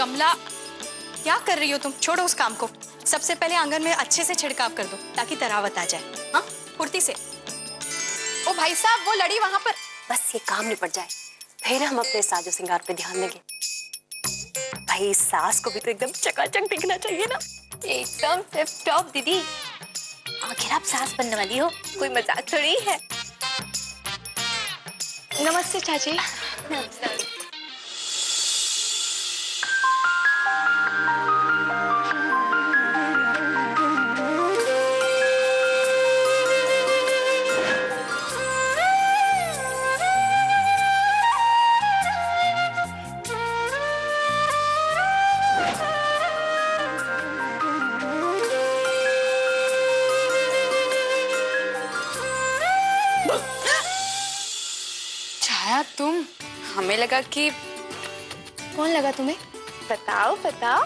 कमला, क्या कर रही हो तुम? छोड़ो उस काम को। सबसे पहले आंगन में अच्छे से छिड़काव कर दो ताकि तरावत आ जाए। हाँ, फुर्ती से। ओ भाई साहब, वो लड़ी वहां पर। बस ये काम निपट जाए, फिर हम अपने साजो श्रृंगार पे ध्यान देंगे। भाई सास को भी तो एकदम चकाचक दिखना चाहिए ना। एकदम टिप टॉप दीदी। आखिर आप सास बनने वाली हो, कोई मजाक थोड़ी है। नमस्ते चाची। तुम, हमें लगा कि कौन लगा तुम्हें? बताओ बताओ।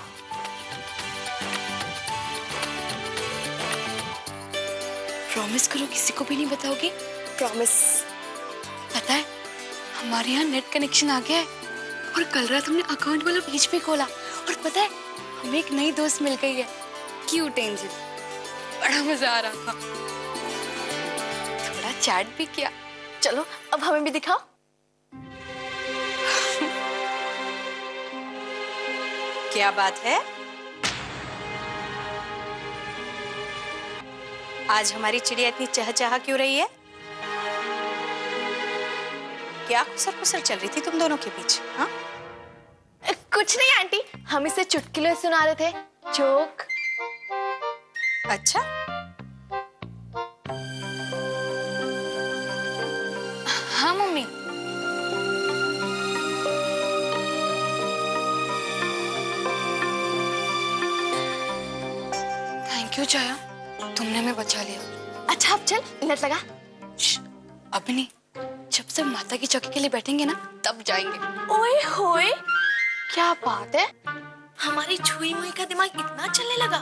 प्रॉमिस करो किसी को भी नहीं बताओगी। प्रॉमिस। पता है, हमारे यहाँ नेट कनेक्शन आ गया है और कल रात हमने अकाउंट वाला पेज भी खोला और पता है हमें एक नई दोस्त मिल गई है, क्यूट एंजल। बड़ा मजा आ रहा था, थोड़ा चैट भी किया। चलो अब हमें भी दिखाओ। क्या बात है, आज हमारी चिड़िया इतनी चहचहा क्यों रही है? क्या कुसर चल रही थी तुम दोनों के बीच? हाँ, कुछ नहीं आंटी, हम इसे चुटकुले सुना रहे थे, जोक। अच्छा, हाँ मम्मी। थैंक यू चाया, तुमने हमें बचा लिया। अच्छा अब चल, नेट लगा। अभी नहीं, जब सब माता की चौकी के लिए बैठेंगे ना तब जाएंगे। ओए होए, क्या बात है, हमारी छुई मुई का दिमाग इतना चलने लगा।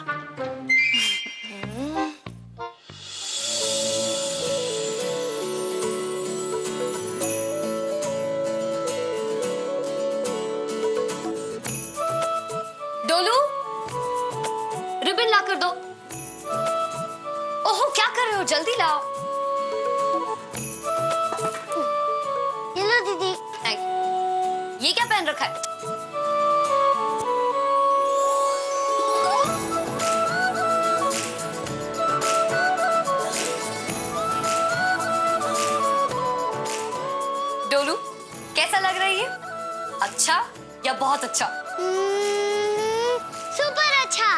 डोलू, रिबन ला कर दो। ओहो, क्या कर रहे हो, जल्दी लाओ। ये लो दीदी। ये क्या पहन रखा है? डोलू, कैसा लग रहा है ये? अच्छा या बहुत अच्छा? सुपर अच्छा।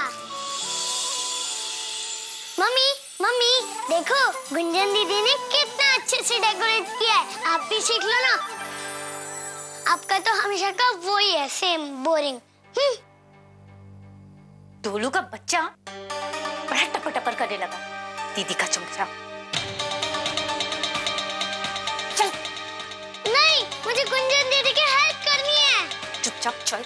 मम्मी मम्मी देखो, गुंजन दीदी ने कितना अच्छे से डेकोरेट किया है, आप भी सीख लो ना। आपका तो हमेशा का वही है, सेम बोरिंग। डोलू का बच्चा बड़ा टपर टपर करने लगा, दीदी का चमचा। चल। नहीं, मुझे गुंजन दीदी की हेल्प करनी है। चुपचाप चल।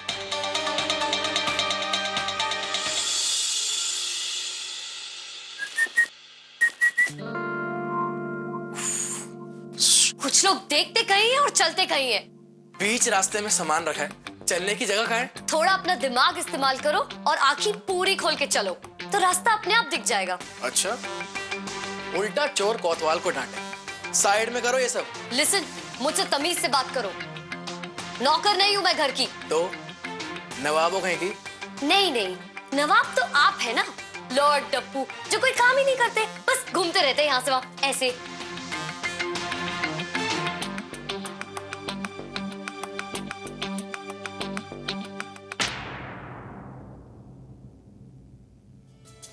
कुछ लोग देखते कहीं हैं और चलते कहीं हैं। बीच रास्ते में सामान रखा है, चलने की जगह कहाँ है? थोड़ा अपना दिमाग इस्तेमाल करो और आंखें पूरी खोल के चलो, तो रास्ता अपने आप दिख जाएगा। अच्छा, उल्टा चोर कोतवाल को डांटे। साइड में करो ये सब। लिसन, मुझसे तमीज से बात करो। नौकर नहीं हूँ मैं घर की। तो नवाबों कहीं की? नहीं नहीं, नवाब तो आप है ना, लॉर्ड डप्पू, जो कोई काम ही नहीं करते, बस घूमते रहते यहाँ से वहाँ ऐसे।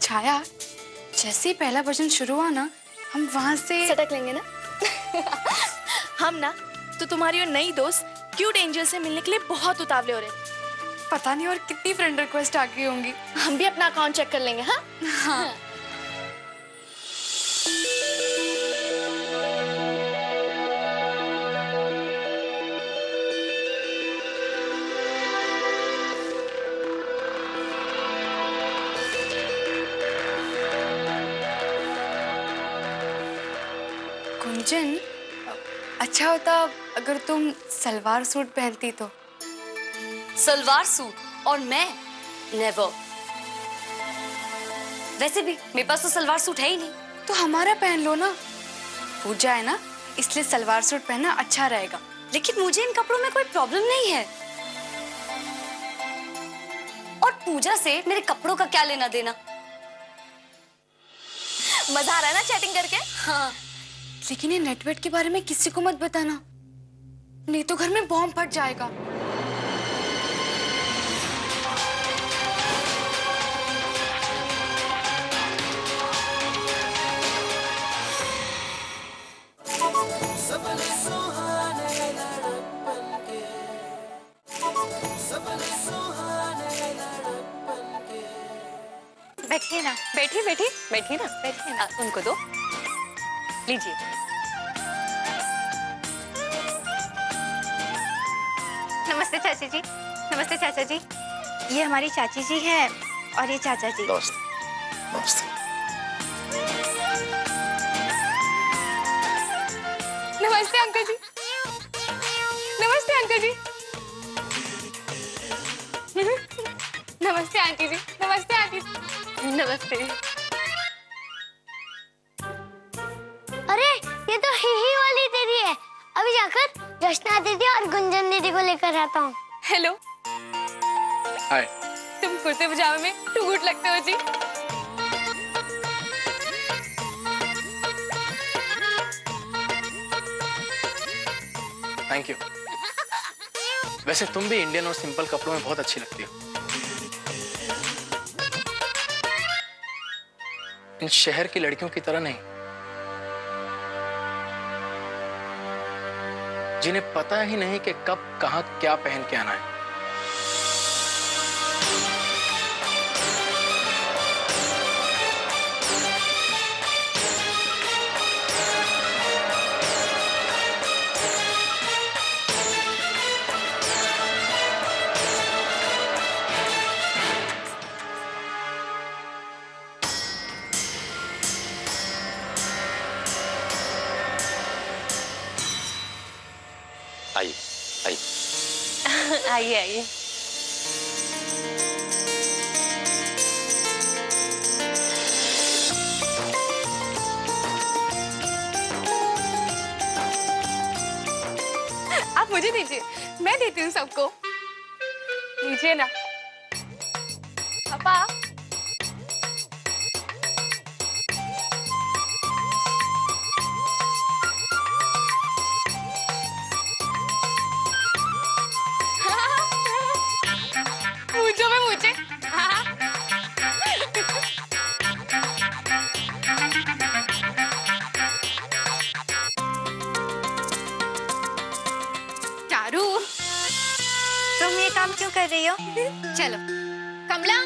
छाया, जैसे ही पहला वर्जन शुरू हुआ ना, हम वहां से सटक लेंगे ना। हम ना तो तुम्हारी और नई दोस्त क्यूट एंजल से मिलने के लिए बहुत उतावले हो रहे हैं। पता नहीं और कितनी फ्रेंड रिक्वेस्ट आ गई होंगी। हम भी अपना अकाउंट चेक कर लेंगे। हाँ हाँ। गुंजन, अच्छा होता अगर तुम सलवार सूट पहनती तो। सलवार सूट? और मैं नेवर। वैसे भी मेरे पास तो सलवार सूट है ही नहीं। तो हमारा पहन लो ना, पूजा है ना, इसलिए सलवार सूट पहनना अच्छा रहेगा। लेकिन मुझे इन कपड़ों में कोई प्रॉब्लम नहीं है। और पूजा से मेरे कपड़ों का क्या लेना देना? मजा आ रहा है ना चैटिंग करके? हाँ। लेकिन ये नेटवेट के बारे में किसी को मत बताना, नहीं तो घर में बॉम्ब फट जाएगा। बैठिए ना, बैठिए बैठिए बैठिए ना, बैठिए ना। उनको दो, लीजिए। नमस्ते चाचा जी। नमस्ते चाचा जी। ये हमारी चाची जी है और ये चाचा जी। नमस्ते। नमस्ते। नमस्ते अंकल जी। नमस्ते अंकल जी। नमस्ते आंटी जी। नमस्ते आंटी जी। नमस्ते। अरे ये तो ही वाली दीदी है। अभी जाकर रचना दीदी और गुंजन दीदी को लेकर आता हूँ। हेलो, हाय। तुम कुर्ते पजामे में टू गुड लगते हो जी। Thank you. वैसे तुम भी इंडियन और सिंपल कपड़ों में बहुत अच्छी लगती हो। इन शहर की लड़कियों की तरह नहीं, जिन्हें पता ही नहीं कि कब कहां क्या पहन के आना है। आइए आइए। आइए आइए। आप मुझे दीजिए, मैं देती हूँ सबको। लीजिए ना पापा। पूछो मैं मुझे। चारू, तुम ये काम क्यों कर रही हो? चलो। कमला,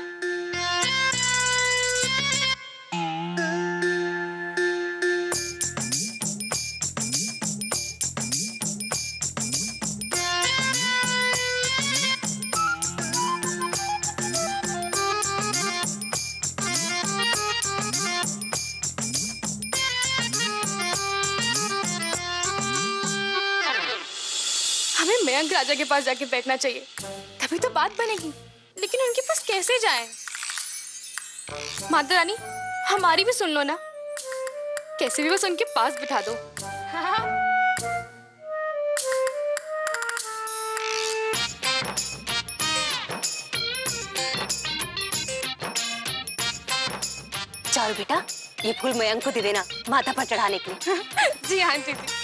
हमें मयंक राजा के पास जाके बैठना चाहिए, तभी तो बात बनेगी। लेकिन उनके पास कैसे जाएं? माता रानी, हमारी भी सुन लो ना, कैसे भी बस उनके पास बिठा दो। चारू बेटा, ये फूल मयंक को दे देना माथा पर चढ़ाने के लिए। जी हाँ जी जी।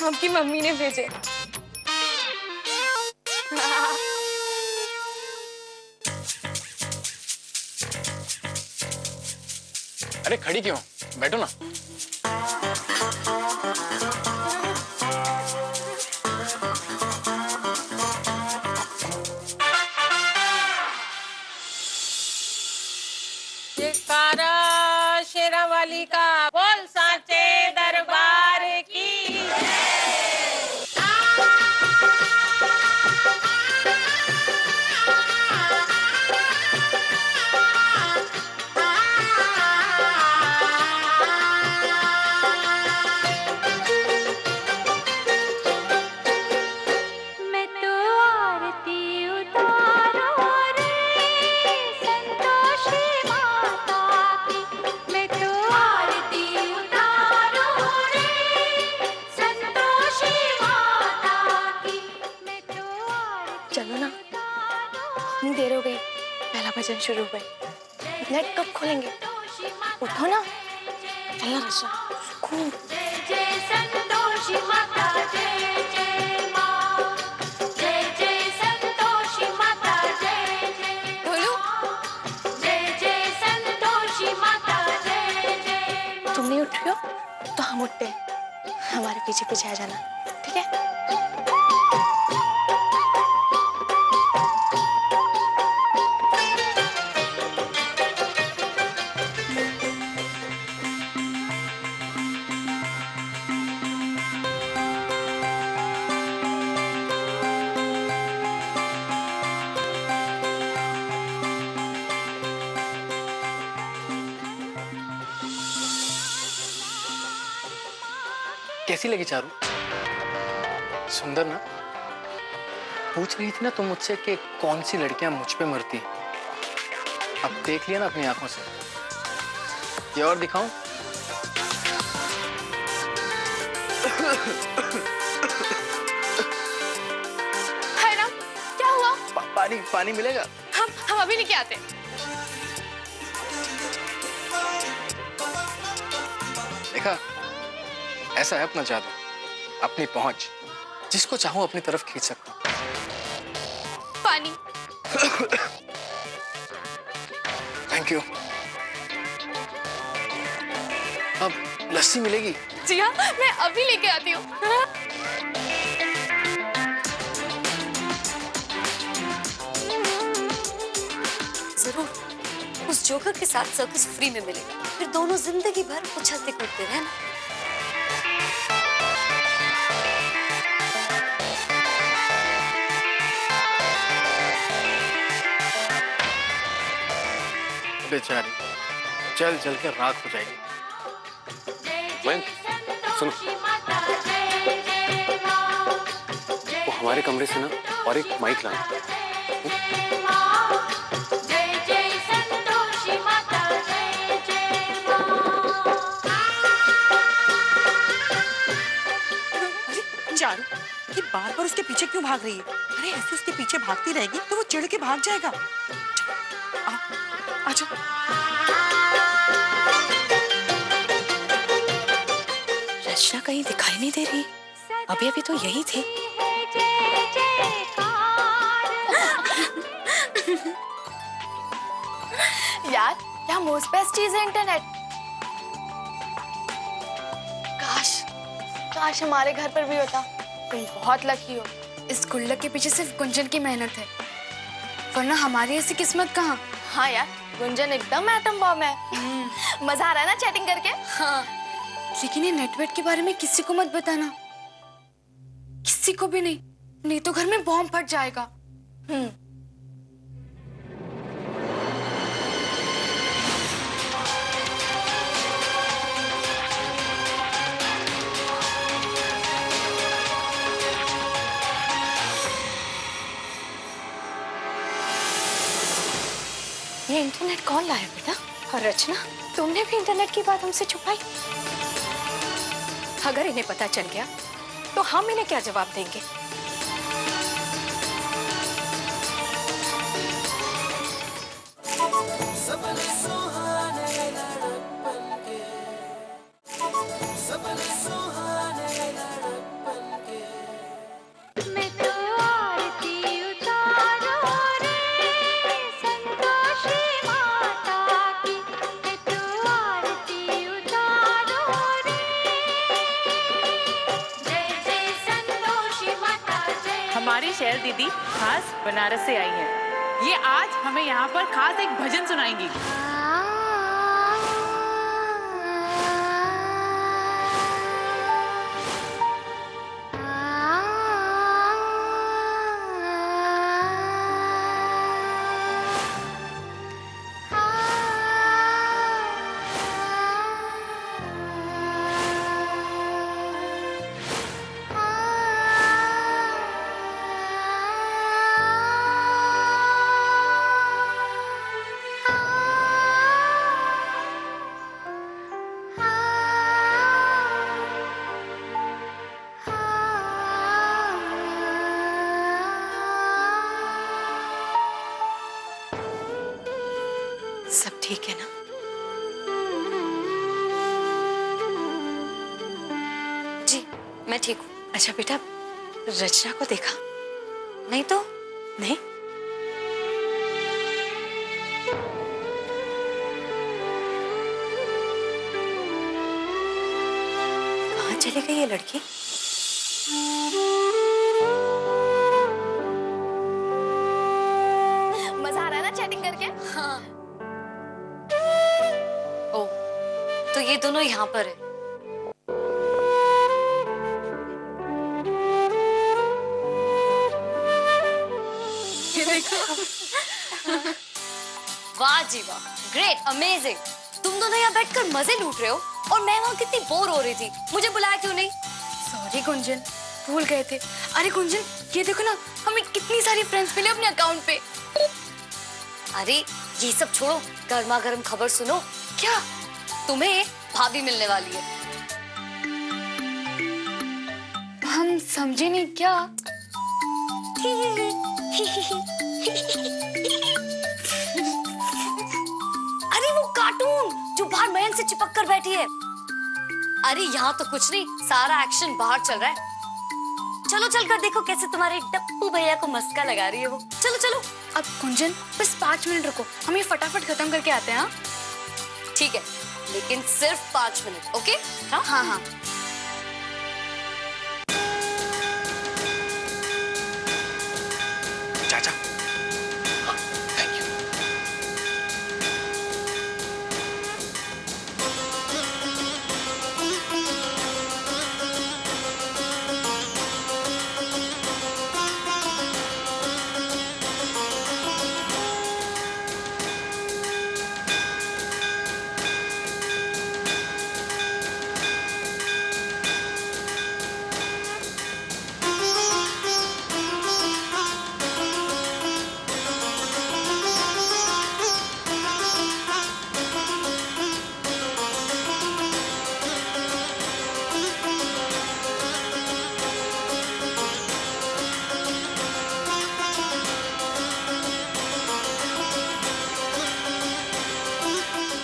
आपकी मम्मी ने भेजे। अरे खड़ी क्यों, बैठो ना। जयकारा शेरावाली का बोल, सांचे दरबार की। पहला भजन शुरू हुआ है। नेट कब खोलेंगे? उठो ना, चलना रचना। खूब ढोलू, तुम नहीं उठ रही हो तो हम उठते हैं, हमारे पीछे पीछे आ जाना, ठीक है? कैसी लगी चारू? सुंदर ना? पूछ रही थी ना तुम मुझसे कि कौन सी लड़कियां मुझ पे मरती हैं। अब देख लिया ना अपनी आंखों से। ये और दिखाऊं? हाय राम, क्या हुआ? पानी पानी मिलेगा? हम अभी लेके आते हैं। देखा, ऐसा है अपना जादू, अपनी पहुंच, जिसको चाहूं अपनी तरफ खींच सकता हूं। पानी। Thank you. अब लस्सी मिलेगी? जी हाँ, मैं अभी लेके आती हूँ। जरूर, उस जोकर के साथ सर्कस फ्री में मिलेगा, फिर दोनों जिंदगी भर उछलते कूदते रहना। बेचारी जल जल के राख हो जाएगी। मयंक, सुनो, वो हमारे कमरे से ना और एक माइक लाना। चारू, ये बार बार उसके पीछे क्यों भाग रही है? अरे ऐसे उसके पीछे भागती रहेगी तो वो चिढ़ के भाग जाएगा। आजा। रचना कहीं दिखाई नहीं दे रही, अभी अभी तो यही थी। यार, क्या मोस्ट बेस्ट चीज है इंटरनेट। काश हमारे घर पर भी होता। तुम बहुत लकी हो। इस गुल्लक के पीछे सिर्फ गुंजन की मेहनत है, वरना हमारी ऐसी किस्मत कहाँ। हाँ यार, गुंजन एकदम एटम बम है। मजा आ रहा है ना चैटिंग करके? हाँ, लेकिन ये नेटवर्क के बारे में किसी को मत बताना, किसी को भी नहीं, नहीं तो घर में बॉम्ब फट जाएगा। ये इंटरनेट कौन लाया बेटा? और रचना, तुमने भी इंटरनेट की बात हमसे छुपाई? अगर इन्हें पता चल गया तो हम इन्हें क्या जवाब देंगे? हमारी शहर दीदी खास बनारस से आई है। ये आज हमें यहाँ पर खास एक भजन सुनाएंगी। सब ठीक है ना? जी मैं ठीक हूँ। अच्छा बेटा, रचना को देखा? नहीं तो नहीं? कहाँ चली गई ये लड़की? मजा आ रहा है ना चैटिंग करके? हाँ। ओ, तो ये दोनों यहाँ पर है। ये देखो। वाह जी वाह, ग्रेट, अमेजिंग। तुम दोनों यहाँ बैठकर मजे लूट रहे हो और मैं वहाँ कितनी बोर हो रही थी। मुझे बुलाया क्यों नहीं? सॉरी गुंजन, भूल गए थे। अरे गुंजन, ये देखो ना, हमें कितनी सारी फ्रेंड्स मिले अपने अकाउंट पे। अरे ये सब छोड़ो, गर्मा गर्म खबर सुनो। क्या? तुम्हें भाभी मिलने वाली है। हम समझे नहीं क्या? अरे वो कार्टून जो बाहर मयंक से चिपक कर बैठी है। अरे यहाँ तो कुछ नहीं, सारा एक्शन बाहर चल रहा है। चलो चल कर देखो कैसे तुम्हारे टप्पू भैया को मस्का लगा रही है वो। चलो चलो। अब गुंजन बस 5 मिनट रुको, हम ये फटाफट खत्म करके आते हैं। हाँ ठीक है, लेकिन सिर्फ 5 मिनट, ओके? हाँ हाँ हाँ। चाचा। हाँ, थैंक यू।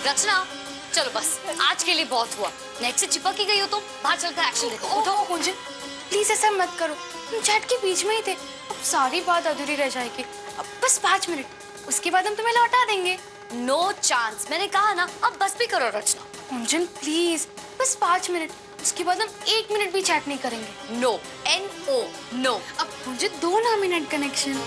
रचना, चलो बस आज के लिए बहुत हुआ। नेट से चिपक ही गई हो तुम, बाहर चलकर एक्शन देखो। उठो गुंजन, प्लीज ऐसा मत करो। हम चैट के बीच में ही थे, अब सारी बात अधूरी रह जाएगी। अब बस 5 मिनट, उसके बाद हम तुम्हें लौटा देंगे। नो चांस, मैंने कहा ना। अब बस भी करो रचना। गुंजन प्लीज, बस 5 मिनट, उसके बाद हम 1 मिनट भी चैट नहीं करेंगे। No, NO, no. अब गुंजन दो ना मिनट कनेक्शन।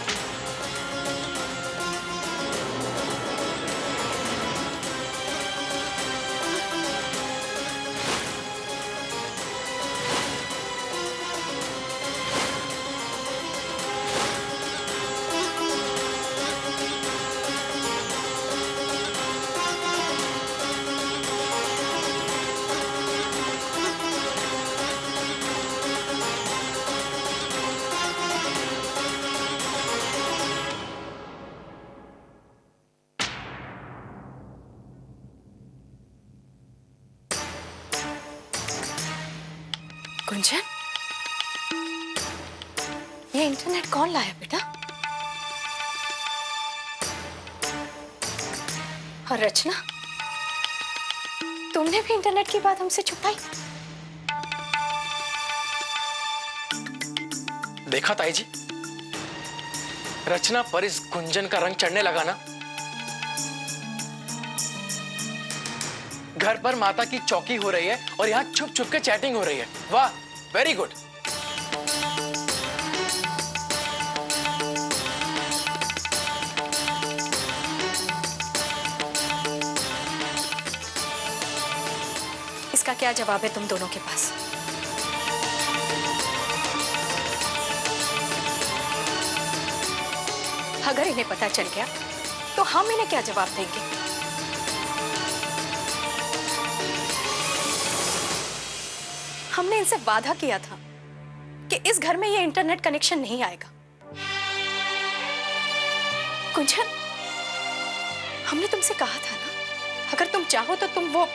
गुंजन, ये इंटरनेट कौन लाया बेटा? और रचना, तुमने भी इंटरनेट की बात हमसे छुपाई? देखा ताई जी, रचना पर इस गुंजन का रंग चढ़ने लगा ना। घर पर माता की चौकी हो रही है और यहाँ छुप छुप के चैटिंग हो रही है। वाह, वेरी गुड। इसका क्या जवाब है तुम दोनों के पास? अगर इन्हें पता चल गया तो हम इन्हें क्या जवाब देंगे? हमने इनसे वादा किया था कि इस घर में ये इंटरनेट कनेक्शन नहीं आएगा। गुंजन, हमने तुमसे कहा था ना, अगर तुम चाहो तो तुम वो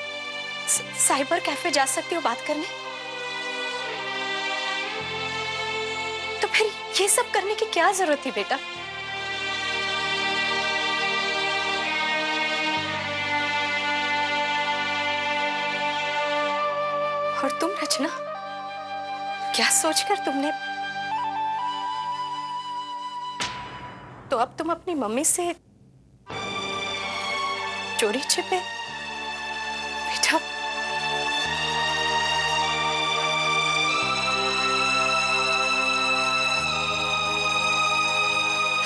साइबर कैफे जा सकती हो बात करने। तो फिर ये सब करने की क्या जरूरत थी बेटा? तुम रचना, क्या सोचकर तुमने, तो अब तुम अपनी मम्मी से चोरी छिपे बेटा?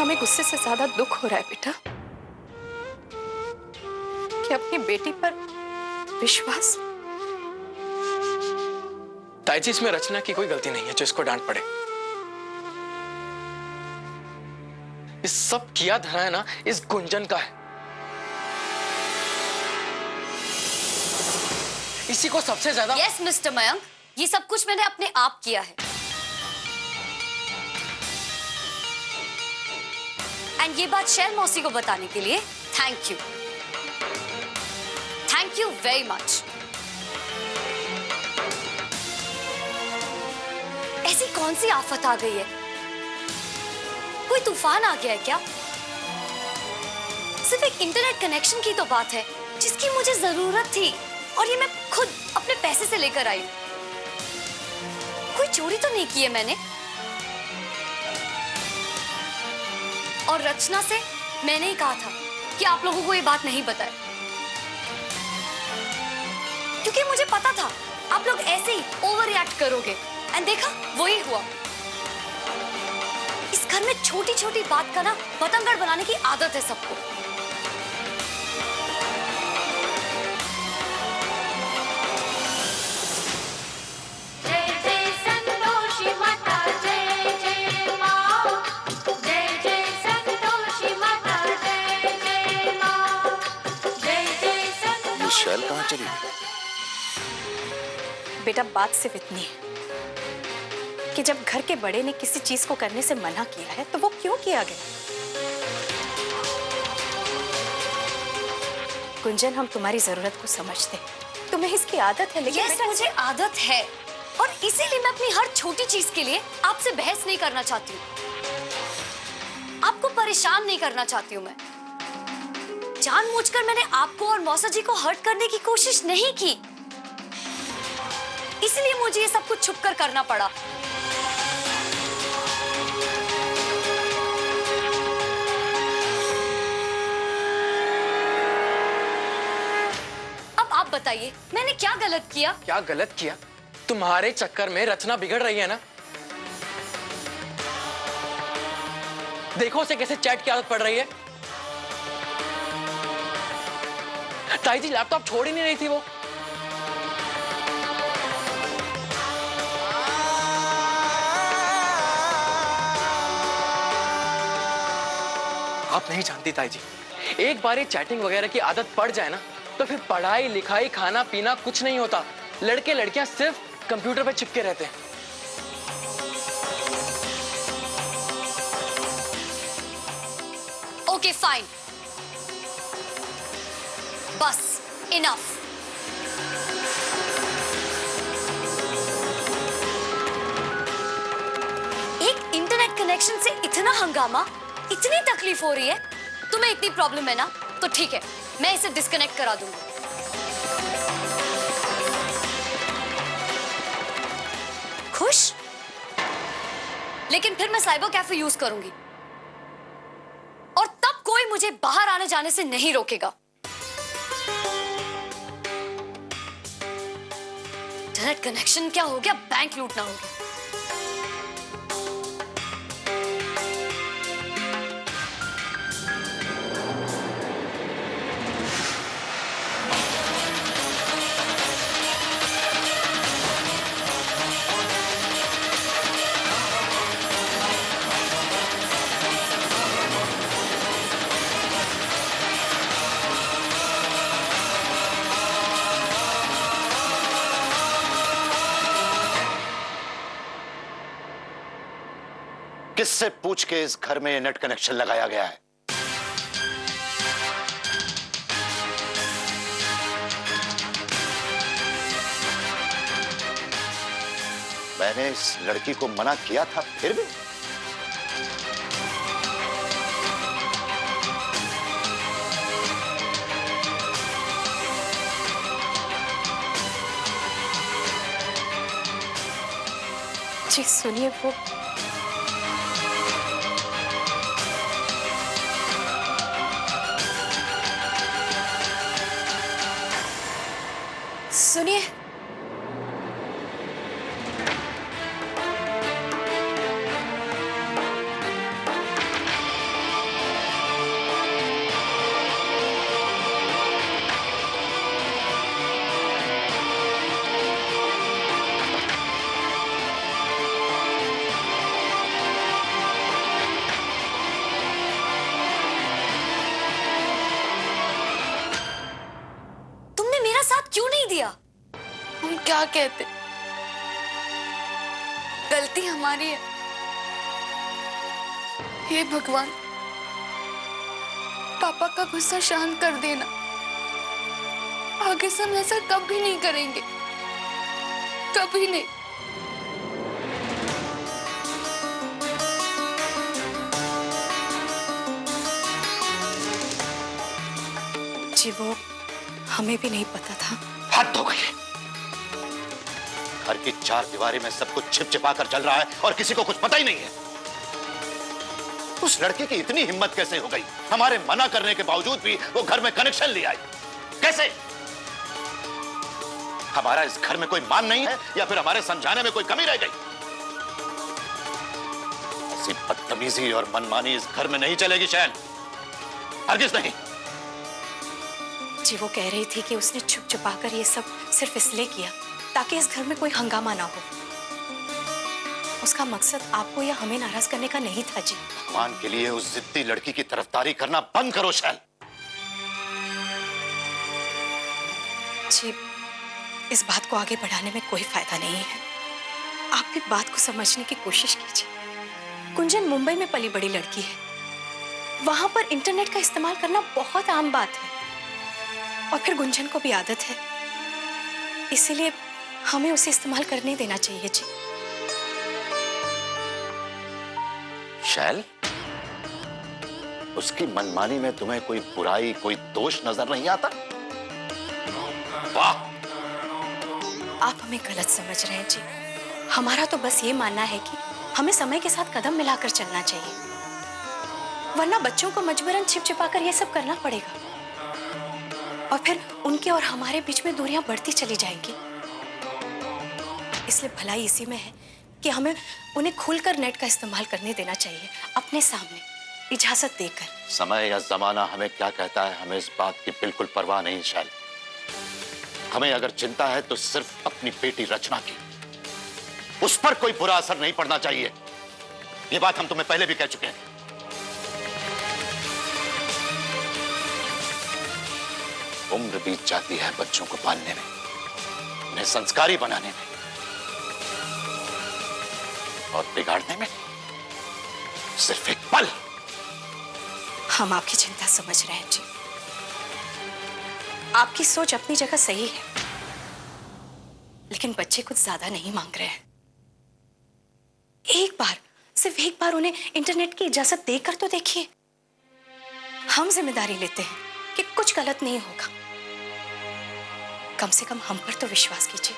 हमें गुस्से से ज्यादा दुख हो रहा है बेटा कि अपनी बेटी पर विश्वास। ताई जी, इसमें रचना की कोई गलती नहीं है जो इसको डांट पड़े। इस सब किया धरा है ना इस गुंजन का है। इसी को सबसे ज्यादा। यस मिस्टर मयंक, ये सब कुछ मैंने अपने आप किया है। एंड ये बात शैल मौसी को बताने के लिए थैंक यू वेरी मच। ऐसी कौन सी आफत आ गई है? कोई तूफान आ गया है क्या? सिर्फ एक इंटरनेट कनेक्शन की तो बात है जिसकी मुझे जरूरत थी और ये मैं खुद अपने पैसे से लेकर आई। कोई चोरी तो नहीं की है मैंने। और रचना से मैंने ही कहा था कि आप लोगों को ये बात नहीं बताए, क्योंकि मुझे पता था आप लोग ऐसे ही ओवर रिएक्ट करोगे। एंड देखा, वही हुआ। इस घर में छोटी छोटी बात का ना बतंगड़ बनाने की आदत है सबको। शैल कहाँ चली? बेटा, बात सिर्फ इतनी है कि जब घर के बड़े ने किसी चीज को करने से मना किया है तो वो क्यों किया गया? गुंजन, हम तुम्हारी जरूरत को समझते हैं, तुम्हें इसकी आदत है, लेकिन yes, मुझे आदत है और इसीलिए मैं अपनी हर छोटी चीज के लिए आपसे बहस नहीं करना चाहती हूँ। आपको परेशान नहीं करना चाहती हूँ मैं। जानबूझकर मैंने आपको और मौसा जी को हर्ट करने की कोशिश नहीं की, इसलिए मुझे ये सब कुछ छुपकर करना पड़ा। अब आप बताइए, मैंने क्या गलत किया? क्या गलत किया? तुम्हारे चक्कर में रचना बिगड़ रही है ना। देखो उसे कैसे चैट की आदत पड़ रही है। ताई जी, लैपटॉप छोड़ ही नहीं रही थी वो। आप नहीं जानती ताई जी, एक बार ये चैटिंग वगैरह की आदत पड़ जाए ना तो फिर पढ़ाई लिखाई खाना पीना कुछ नहीं होता। लड़के लड़कियां सिर्फ कंप्यूटर पे चिपके रहते हैं। ओके फाइन, बस इनफ। एक इंटरनेट कनेक्शन से इतना हंगामा, इतनी तकलीफ हो रही है। तुम्हें इतनी प्रॉब्लम है ना, तो ठीक है, मैं इसे डिस्कनेक्ट करा दूंगी। खुश? लेकिन फिर मैं साइबर कैफे यूज करूंगी और तब कोई मुझे बाहर आने जाने से नहीं रोकेगा। इंटरनेट कनेक्शन क्या हो गया, बैंक लूटना हो गया। किससे पूछ के इस घर में नेट कनेक्शन लगाया गया है? मैंने इस लड़की को मना किया था, फिर भी जी सुनिए, वो सुनिए, तुमने मेरा साथ क्यों नहीं दिया? हम क्या कहते, गलती हमारी है। हे भगवान, पापा का गुस्सा शांत कर देना। आगे से हम ऐसा कभी नहीं करेंगे, कभी नहीं। जी वो हमें भी नहीं पता था। हद हो गई। घर की चार दीवारी में सब कुछ छिप छिपा कर चल रहा है और किसी को कुछ पता ही नहीं है। उस लड़के की इतनी हिम्मत कैसे हो गई? हमारे मना करने के बावजूद भी वो घर में कनेक्शन ले आई। कैसे? हमारा इस घर में कोई मान नहीं है या फिर हमारे समझाने में कोई कमी रह गई? ऐसी बदतमीजी और मनमानी इस घर में नहीं चलेगी शैल, हरगिज नहीं। जी वो कह रही थी कि उसने छुप छुपा कर ये सब सिर्फ इसलिए किया ताकि इस घर में कोई हंगामा ना हो। उसका मकसद आपको या हमें नाराज करने का नहीं था जी। भगवान के लिए उस जिद्दी लड़की की तरफदारी करना बंद करो शैल। जी इस बात को आगे बढ़ाने में कोई फायदा नहीं है। आप भी बात को समझने की कोशिश कीजिए। गुंजन मुंबई में पली बड़ी लड़की है। वहां पर इंटरनेट का इस्तेमाल करना बहुत आम बात है और फिर गुंजन को भी आदत है, इसीलिए हमें उसे इस्तेमाल करने देना चाहिए जी। शैल, उसकी मनमानी में तुम्हें कोई बुराई, कोई दोष नजर नहीं आता? वाह! आप हमें गलत समझ रहे हैं जी। हमारा तो बस ये मानना है कि हमें समय के साथ कदम मिलाकर चलना चाहिए, वरना बच्चों को मजबूरन छिप छिपाकर ये सब करना पड़ेगा और फिर उनके और हमारे बीच में दूरियां बढ़ती चली जाएंगी। इसलिए भलाई इसी में है कि हमें उन्हें खुलकर नेट का इस्तेमाल करने देना चाहिए, अपने सामने इजाजत देकर। समय या जमाना हमें क्या कहता है, हमें इस बात की बिल्कुल परवाह नहीं शैल। हमें अगर चिंता है तो सिर्फ अपनी बेटी रचना की। उस पर कोई बुरा असर नहीं पड़ना चाहिए। ये बात हम तुम्हें पहले भी कह चुके हैं। उम्र बीत जाती है बच्चों को पालने में, उन्हें संस्कारी बनाने में, और बिगाड़ने में सिर्फ एक पल। हम आपकी चिंता समझ रहे हैं जी। आपकी सोच अपनी जगह सही है, लेकिन बच्चे कुछ ज्यादा नहीं मांग रहे हैं। एक बार, सिर्फ एक बार उन्हें इंटरनेट की इजाजत देकर तो देखिए। हम जिम्मेदारी लेते हैं कि कुछ गलत नहीं होगा। कम से कम हम पर तो विश्वास कीजिए।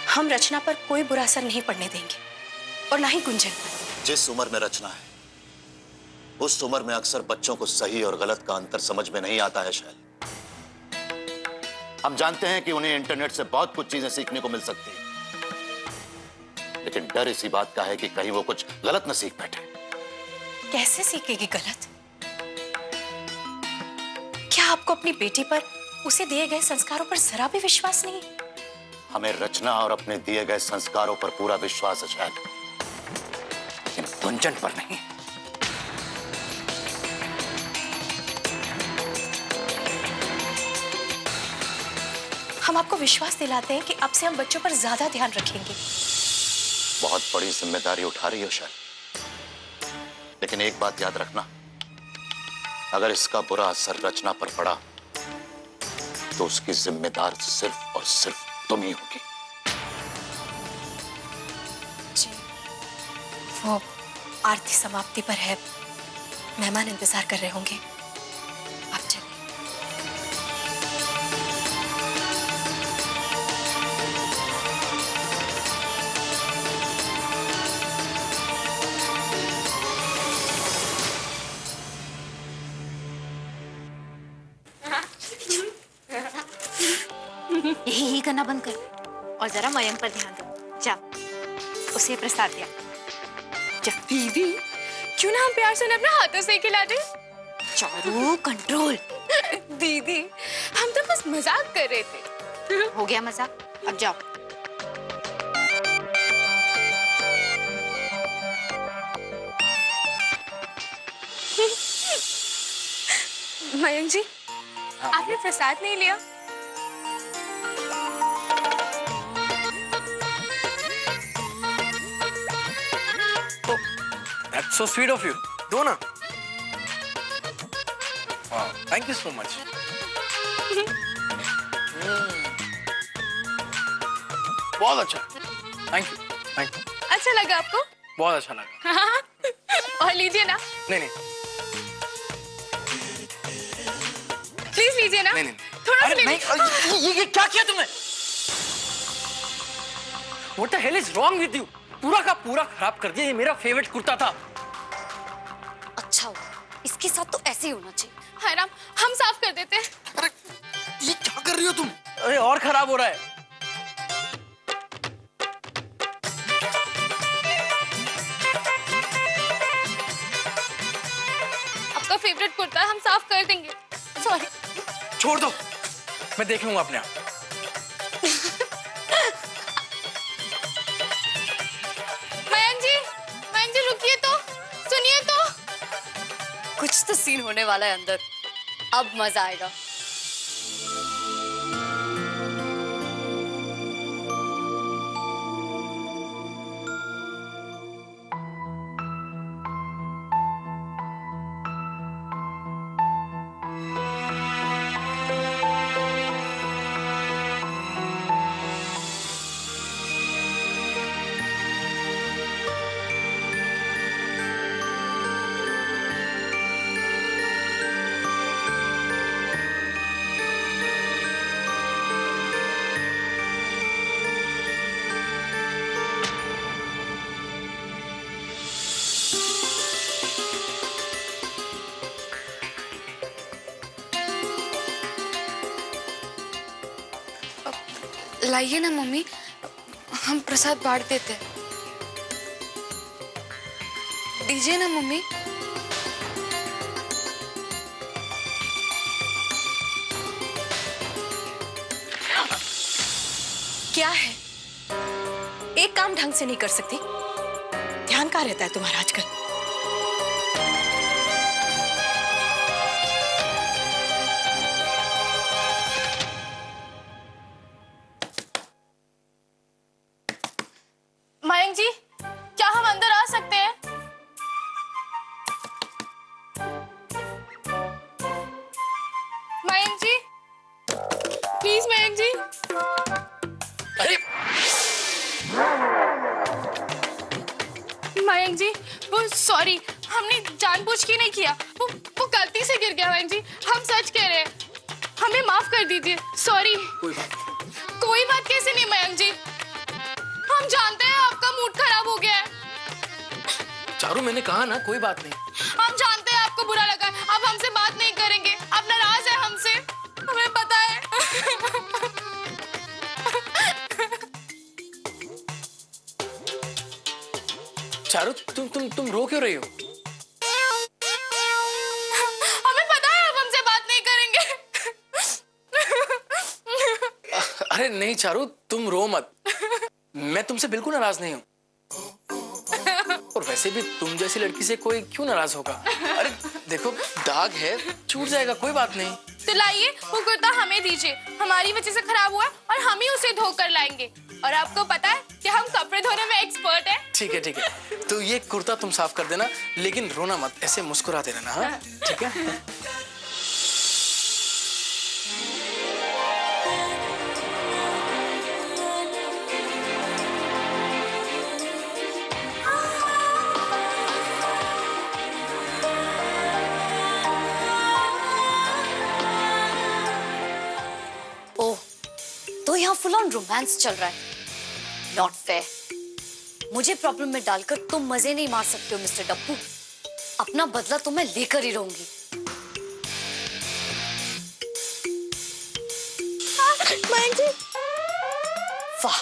हम रचना पर कोई बुरा असर नहीं पड़ने देंगे और ना ही गुंजन पर। जिस उम्र में रचना है, उस उम्र में अक्सर बच्चों को सही और गलत का अंतर समझ में नहीं आता है शैल। हम जानते हैं कि उन्हें इंटरनेट से बहुत कुछ चीजें सीखने को मिल सकती हैं, लेकिन डर इसी बात का है कि कहीं वो कुछ गलत न सीख बैठे। कैसे सीखेगी गलत? क्या आपको अपनी बेटी पर, उसे दिए गए संस्कारों पर जरा भी विश्वास नहीं? हमें रचना और अपने दिए गए संस्कारों पर पूरा विश्वास है शैल, लेकिन गुंजन पर नहीं। हम आपको विश्वास दिलाते हैं कि अब से हम बच्चों पर ज्यादा ध्यान रखेंगे। बहुत बड़ी जिम्मेदारी उठा रही हो शैल, लेकिन एक बात याद रखना, अगर इसका बुरा असर रचना पर पड़ा तो उसकी जिम्मेदार सिर्फ और सिर्फ तुम ही होगी। जी, वो आरती समाप्ति पर है, मेहमान इंतजार कर रहे होंगे। आप चलिए। यही करना बंद कर और जरा मयंक पर ध्यान दो। जा, उसे प्रसाद दिया। दीदी क्यों ना हम प्यार से उन्हें अपने हाथों से खिला दें? चारू कंट्रोल। दीदी हम तो बस मजाक कर रहे थे। हो गया मजाक, अब जाओ। मयंक जी, आपने प्रसाद नहीं लिया? That's so sweet of you. दो ना। Wow, thank you so much. बहुत अच्छा। Thank you. Thank you. अच्छा लगा आपको? बहुत अच्छा लगा। और लीजिए ना। नहीं नहीं प्लीज लीजिए ना। नहीं थोड़ा सा अरे नहीं, ये क्या किया तुमने? What the hell is wrong with you? पूरा का पूरा खराब कर दिया। ये मेरा फेवरेट कुर्ता था। अच्छा हुआ, इसके साथ तो ऐसे ही होना चाहिए। हाय राम, हम साफ कर देते हैं। अरे ये क्या कर रही हो तुम? अरे और खराब हो रहा है। आपका फेवरेट कुर्ता है, हम साफ कर देंगे। सॉरी। छोड़ दो, मैं देख लूंगा अपने आप। मयंक जी रुकिए तो, सुनिए तो। कुछ तो सीन होने वाला है अंदर, अब मजा आएगा। लाइए ना मम्मी, हम प्रसाद बांट देते हैं। दीजिए ना मम्मी। क्या है? एक काम ढंग से नहीं कर सकती? ध्यान कहाँ रहता है तुम्हारा आजकल? मयंक जी, क्या हम अंदर आ सकते हैं? मयंक जी, प्लीज मयंक जी। अरे मयंक जी, वो सॉरी, हमने जानबूझ के नहीं किया, वो गलती से गिर गया। मयंक जी, हम सच कह रहे हैं, हमें माफ कर दीजिए। सॉरी। कोई बात कैसे नहीं मयंक जी, हम जानते हैं आपका मूड खराब हो गया है। चारू, मैंने कहा ना कोई बात नहीं। हम जानते हैं आपको बुरा लगा है, आप हमसे बात नहीं करेंगे, आप नाराज है हमसे, हमें पता है। चारू, तुम रो क्यों रही हो? हमें पता है आप हमसे बात नहीं करेंगे। अरे नहीं चारू, तुम रो मत। मैं तुमसे बिल्कुल नाराज नहीं हूँ। और वैसे भी तुम जैसी लड़की से कोई क्यों नाराज होगा? अरे देखो, दाग है, छूट जाएगा, कोई बात नहीं। तो लाइए, वो कुर्ता हमें दीजिए, हमारी वजह से खराब हुआ और हम ही उसे धोकर लाएंगे। और आपको पता है कि हम कपड़े धोने में एक्सपर्ट हैं। ठीक है ठीक है, तो ये कुर्ता तुम साफ कर देना, लेकिन रोना मत, ऐसे मुस्कुराते रहना। हाँ ठीक है। तो यहाँ फुल ऑन रोमांस चल रहा है। Not fair. मुझे प्रॉब्लम में डालकर तुम मजे नहीं मार सकते हो मिस्टर डप्पू। अपना बदला तो मैं लेकर ही रहूंगी। मयंक जी, वाह,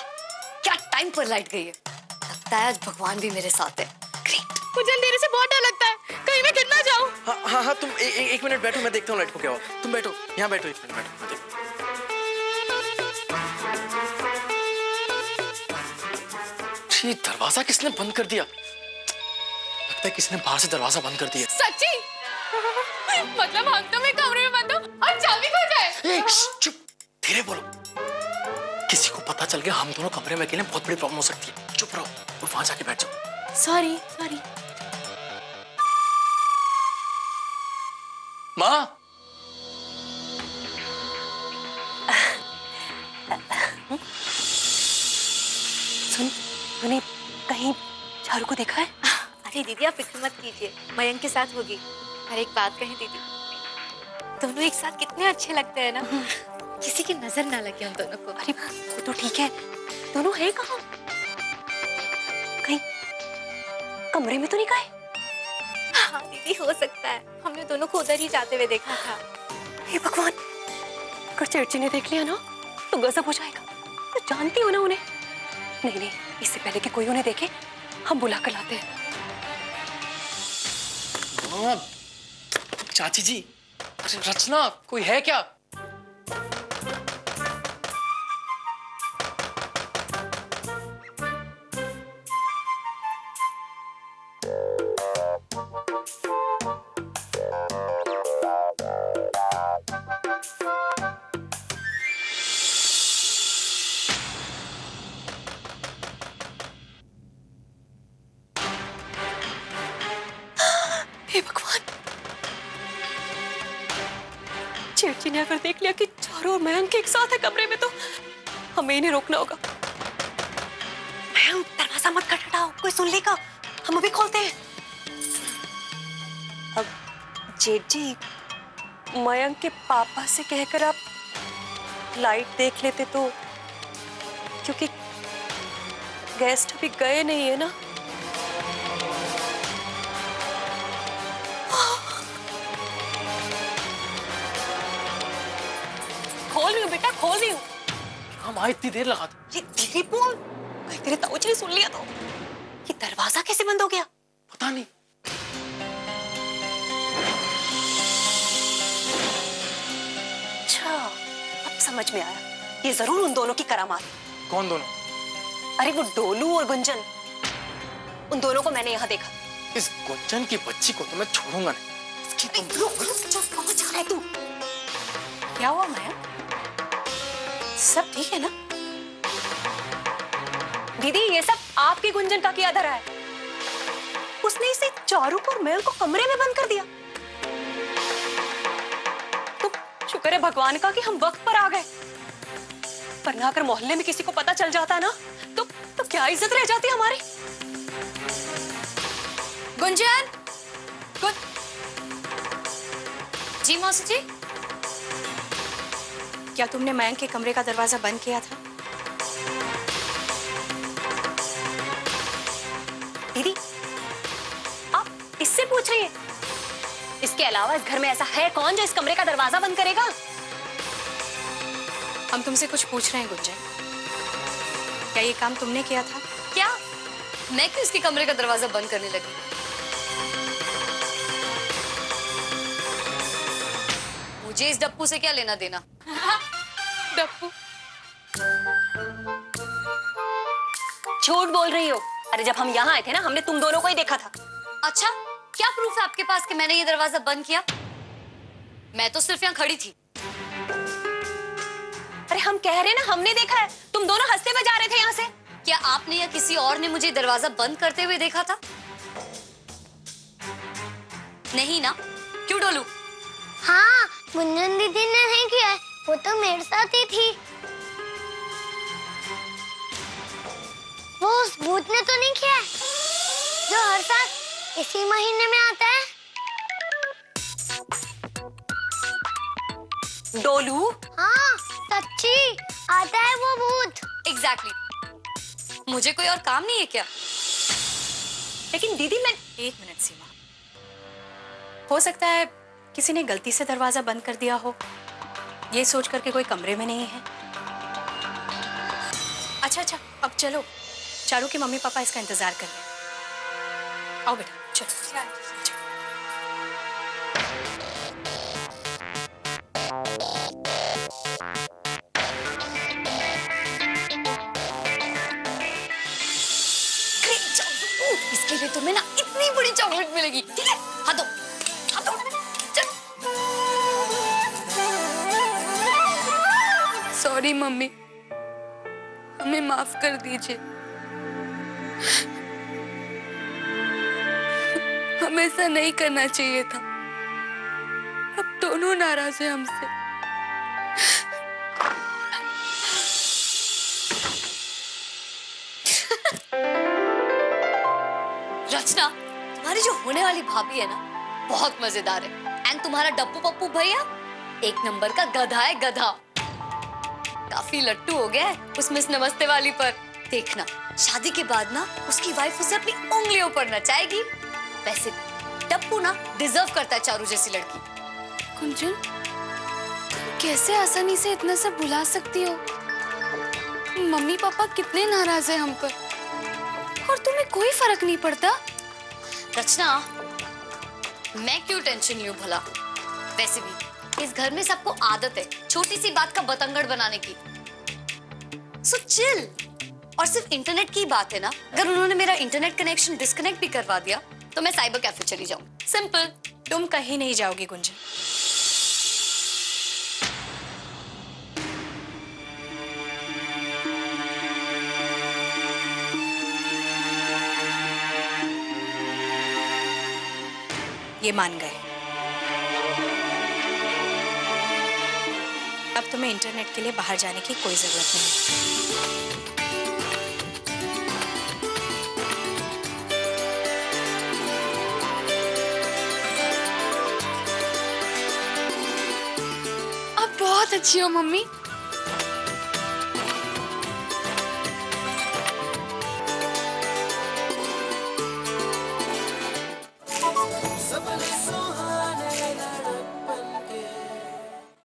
क्या टाइम पर लाइट गई है। लगता है आज भगवान भी मेरे साथ है। ग्रेट। मुझे अंधेरे से बहुत डर लगता है, कहीं मैं गिर ना जाऊं। हाँ तुम एक मिनट बैठो, मैं देखता हूँ लाइट को क्या हुआ। तुम बैठो, यहाँ बैठो, 1 मिनट बैठो, मैं देखता हूँ। ये दरवाजा किसने बंद कर दिया? लगता है किसने बाहर से दरवाजा बंद कर दिया। सच्ची? मतलब हम तो मैं कमरे में बंद हो और चाबी खो जाए। चुप, धीरे बोलो। किसी को पता चल गया हम दोनों कमरे में अकेले, बहुत बड़ी प्रॉब्लम हो सकती है। चुप रहो, वो वहां जाके बैठ जाओ। सॉरी। माँ, सुन, तूने कहीं चारू को देखा है? अरे दीदी आप फिक्र मत कीजिए, मयंक के साथ होगी। और एक बात कहें दीदी, दोनों एक साथ कितने अच्छे लगते हैं ना। किसी की नजर ना लगे हम दोनों को। अरे वो तो ठीक है, दोनों है कहाँ? कहीं कमरे में तो नहीं गए? हाँ दीदी हो सकता है, हमने दोनों को उधर ही जाते हुए देखा था। हे भगवान, अगर चर्ची ने देख लिया ना तो गजब हो जाएगा। तो जानती हो ना उन्हें। नहीं, इससे पहले कि कोई उन्हें देखे हम बुला कर लाते हैं। चाची जी, अरे रचना, कोई है क्या? हे भगवान, चेची ने अगर देख लिया कि चारू और मयंक एक साथ है कमरे में तो हमें इन्हें रोकना होगा। मयंक, दरवाजा मत खटखटाओ, कोई सुन लेगा। हम अभी खोलते हैं। अब जेठ जी, मयंक के पापा से कहकर आप लाइट देख लेते तो, क्योंकि गेस्ट अभी गए नहीं है ना। खोल रही हूँ बेटा, खोल रही हूँ। हम आए, इतनी देर लगा दी। ये धीरे बोल, कहीं तेरे ताऊजी ने सुन लिया तो। ये दरवाजा कैसे बंद हो गया? पता नहीं। अच्छा, अब समझ में आया। ये जरूर उन दोनों की करामात। कौन दोनों? अरे वो डोलू और गुंजन, उन दोनों को मैंने यहाँ देखा। इस गुंजन की बच्ची को तो मैं छोड़ूंगा नहीं। इसकी तुम रुक, कहाँ जा रहा है तू? क्या हुआ मयंक? सब ठीक है ना? दीदी, ये सब आपकी गुंजन का किया धरा है। उसने इसे चारू को और मयंक को कमरे में बंद कर दिया। तो शुक्र है भगवान का कि हम वक्त पर आ गए, वरना अगर मोहल्ले में किसी को पता चल जाता ना तो क्या इज्जत रह जाती हमारी। गुंजन, जी मौसी जी। क्या तुमने मयंक के कमरे का दरवाजा बंद किया था? दीदी, आप इससे पूछ रही हैं? इसके अलावा इस घर में ऐसा है कौन जो इस कमरे का दरवाजा बंद करेगा? हम तुमसे कुछ पूछ रहे हैं गुंजन। क्या ये काम तुमने किया था? क्या मैं क्यों इसके कमरे का दरवाजा बंद करने लगी? मुझे इस डप्पू से क्या लेना देना? डप्पू? झूठ बोल रही हो। अरे जब हम यहाँ आए थे ना, हमने तुम दोनों को ही देखा था। अच्छा, क्या प्रूफ है आपके पास कि मैंने ये दरवाजा बंद किया? मैं तो सिर्फ यहाँ खड़ी थी। अरे हम कह रहे हैं ना, हमने देखा है। तुम दोनों हंसते हुए जा रहे थे यहाँ से। क्या आपने या किसी और ने मुझे दरवाजा बंद करते हुए देखा था? नहीं ना? क्यों डोलू? हाँ, गुंजन दीदी ने नहीं किया है, वो तो मेरे साथ ही थी। वो उस भूत ने तो नहीं किया है, जो हर साल इसी महीने में आता है। डोलू? हाँ, सच्ची आता है वो भूत। एग्जैक्टली। मुझे कोई और काम नहीं है क्या? लेकिन दीदी, मैं एक मिनट सीमा, हो सकता है किसी ने गलती से दरवाजा बंद कर दिया हो, ये सोच करके कोई कमरे में नहीं है। अच्छा अच्छा, अब चलो, चारू के मम्मी पापा इसका इंतजार कर रहे हैं। आओ बेटा चलो। इसके लिए तुम्हें ना इतनी बड़ी चॉकलेट मिलेगी, ठीक है? हाथ दो, हाथ दो, चल। सॉरी मम्मी, हमें माफ कर दीजिए। हमें ऐसा नहीं करना चाहिए था। अब दोनों नाराज हैं हमसे। रचना, तुम्हारी जो होने वाली भाभी है ना, बहुत मजेदार है। एंड तुम्हारा डप्पू पप्पू भैया एक नंबर का गधा है, गधा। काफी लट्टू हो गया है उस मिस नमस्ते वाली पर। देखना, शादी के बाद ना उसकी वाइफ उसे अपनी उंगलियों पर नचाएगी। वैसे डप्पू ना डिजर्व करता है चारू जैसी लड़की। कुंजन, तुम कैसे आसानी से इतना सब भुला सकती हो? मम्मी पापा कितने नाराज हैं हम पर, और तुम्हें कोई फर्क नहीं पड़ता। रचना, मैं क्यों टेंशन लूं भला? वैसे भी इस घर में सबको आदत है छोटी सी बात का बतंगड़ बनाने की। So chill. और सिर्फ इंटरनेट की बात है ना, अगर उन्होंने मेरा इंटरनेट कनेक्शन डिस्कनेक्ट भी करवा दिया तो मैं साइबर कैफे चली जाऊं। सिंपल। तुम कहीं नहीं जाओगी गुंजन। ये मान गए। अब तुम्हें इंटरनेट के लिए बाहर जाने की कोई जरूरत नहीं। आप बहुत अच्छी हो मम्मी।